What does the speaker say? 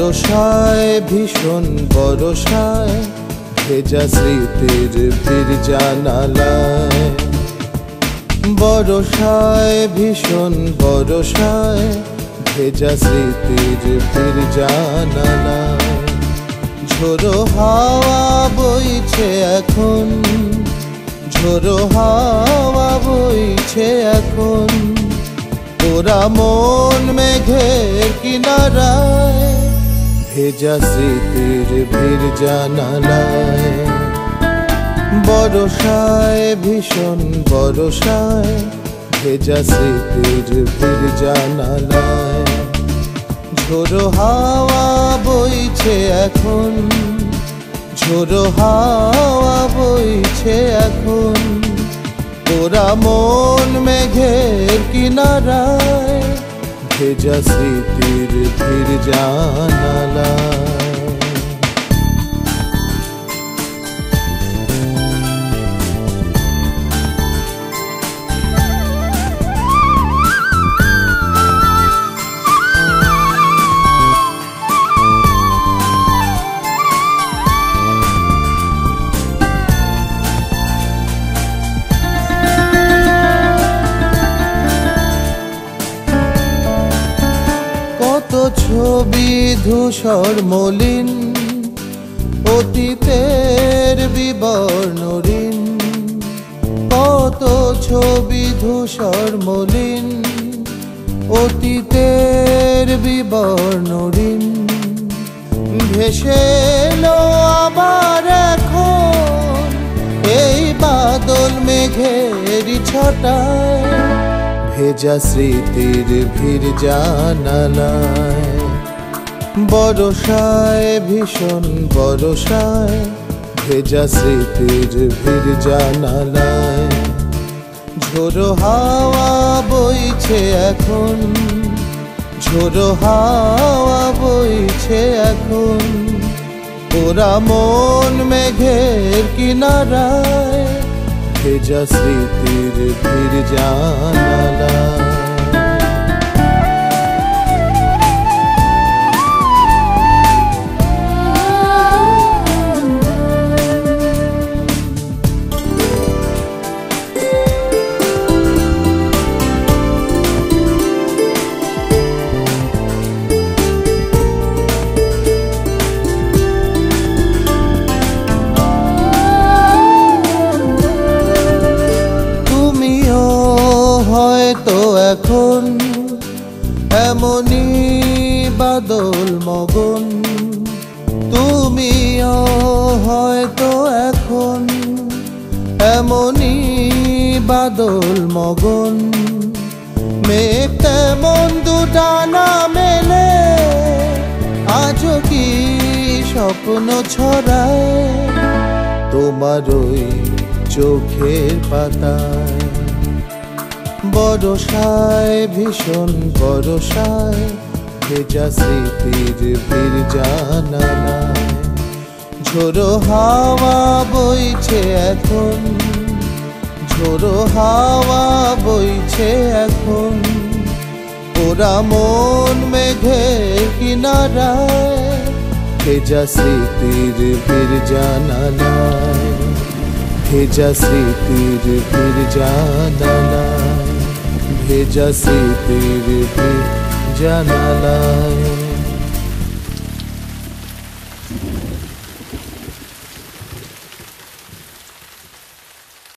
বরষায় ভীষণ বরষায় ভেজা স্মৃতির ভিড় জানালায়, বরষায় ভীষণ বরষায় ভেজা স্মৃতির ভিড় জানালায়। ঝোড়ো হাওয়া বইছে এখন, ঝোড়ো হাওয়া বইছে এখন, ওরা মন মেঘের কিনারায় ভেজা স্মৃতির ভিড় জানালায়। বরষায় ভীষণ বরষায় ভেজা স্মৃতির ভিড় জানালায়। ঝোড়ো হাওয়া বইছে এখন, ঝোড়ো হাওয়া বইছে এখন, ওরা মন মেঘের কিনারায় ভেজা স্মৃতির ভিড় জানালায়। ছবি ধূসর মলিন, অতীতের বিবর্ণ ঋণ, কত ছবি ধূসর মলিন, অতীতের বিবর্ণ ঋণ, ভেসে এলো আবার এখন এই বাদল মেঘের ছটায় ভেজা স্মৃতির ভিড় জানালায়। বরষায় ভীষণ বরষায় ভেজা স্মৃতির ভিড় জানালায়। ঝোড়ো হাওয়া বইছে এখন, ঝোড়ো হাওয়া বইছে এখন, ওরা মন মেঘের কিনারায় ভেজা স্মৃতির ভিড় জানালায়। হয়তো এখন এমনি বাদল মগন, তুমিও হয়তো এখন এমনি বাদল মগন, মেঘ তেমন দুটানা মেলে আজও কি স্বপ্ন ছড়ায় তোমার ওই চোখের পাতায়। বরষায় ভীষণ বরষায় ভেজা স্মৃতির ভিড় জানালায়। ঝোড়ো হাওয়া বইছে এখন, ঝোড়ো হাওয়া বইছে এখন, ওরা মন মেঘের কিনারায় ভেজা স্মৃতির ভিড় জানালায়। ভেজা স্মৃতির ভিড় জানালায়, ভেজা স্মৃতির ভিড় জানালায়।